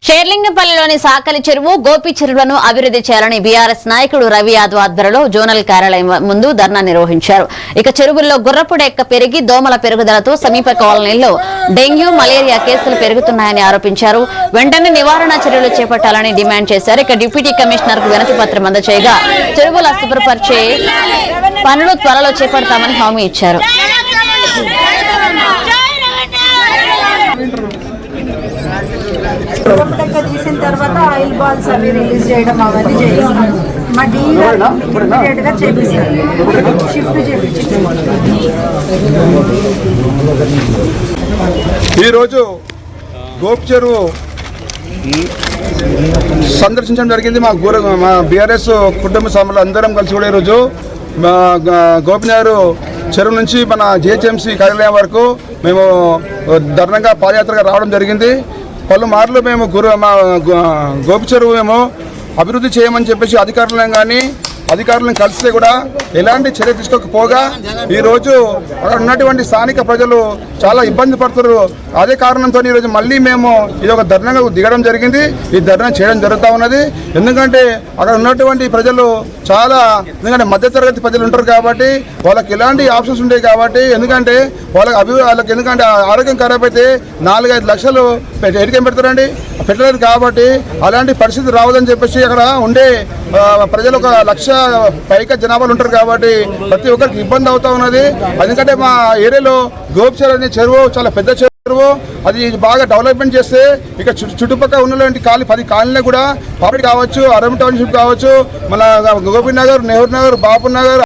షేర్లింగంపల్లిలోని సాకలి చెరువు, గోపి చెరువులను అభివృద్ధి చేయాలని బీఆర్ఎస్ నాయకుడు రవి యాదవ్ ఆధ్వర్యంలో జోనల్ కార్యాలయం ముందు ధర్నా నిర్వహించారు. ఇక చెరువుల్లో గుర్రపుడెక్క పెరిగి దోమల పెరుగుదలతో సమీప కాలనీల్లో డెంగ్యూ, మలేరియా కేసులు పెరుగుతున్నాయని ఆరోపించారు. వెంటనే నివారణ చర్యలు చేపట్టాలని డిమాండ్ చేశారు. ఇక డిప్యూటీ కమిషనర్ కు వినతి పత్రం అందజేయగా చెరువుల శుభ్రపరిచే పనులు త్వరలో చేపడతామని హామీ ఇచ్చారు. తీసిన తర్వాత ఆయిల్ బాల్స్ అవి రిలీజ్ చేయడం అవన్నీ చేయిస్తాం. మా డీలర్ ఇమీడియట్ గా చేపిస్తారు, షిఫ్ట్ చేపిస్తారు. ఈరోజు గోపి చెరువు సందర్శించడం జరిగింది. మా బీఆర్ఎస్ కుటుంబ సభ్యులు అందరం కలిసి కూడా ఈరోజు గోపినగర్ చెరువు నుంచి మన జిహెచ్ఎంసీ కార్యాలయం వరకు మేము ధర్నంగా పాదయాత్రగా రావడం జరిగింది. పలుమార్లు మేము గోపి చెరువు మేము అభివృద్ధి చేయమని చెప్పేసి అధికారులను కలిస్తే కూడా ఎలాంటి చర్య తీసుకోకపోగా ఈరోజు అక్కడ ఉన్నటువంటి స్థానిక ప్రజలు చాలా ఇబ్బంది పడుతున్నారు. అదే కారణంతో ఈరోజు మళ్ళీ మేము ఇది ఒక ధర్నాగా దిగడం జరిగింది. ఈ ధర్నా చేయడం జరుగుతూ ఉన్నది. ఎందుకంటే అక్కడ ఉన్నటువంటి ప్రజలు ఎందుకంటే మధ్యతరగతి ప్రజలు ఉంటారు కాబట్టి వాళ్ళకి ఎలాంటి ఆప్షన్స్ ఉంటాయి కాబట్టి, ఎందుకంటే వాళ్ళకి ఎందుకంటే ఆరోగ్యం ఖరాబ్ అయితే 4-5 లక్షలు ఎడికేం పెడతారండి, పెట్టలేదు. కాబట్టి అలాంటి పరిస్థితి రావద్దని చెప్పేసి అక్కడ ఉండే ప్రజలు 1 లక్ష పైగా జనాభాలు ఉంటారు కాబట్టి ప్రతి ఒక్కరికి ఇబ్బంది అవుతా ఉన్నది. ఎందుకంటే మా ఏరియాలో గోపిచెరువు అనే చెరువు చాలా పెద్ద చెరువు. అది బాగా డెవలప్మెంట్ చేస్తే ఇక చుట్టుపక్కల ఉన్నటువంటి 10 కాలనీలు కూడా పాపిడి కావచ్చు, అరం టౌన్షిప్ కావచ్చు, మన గోపి నగర్, నెహ్రూ నగర్, బాపు నగర్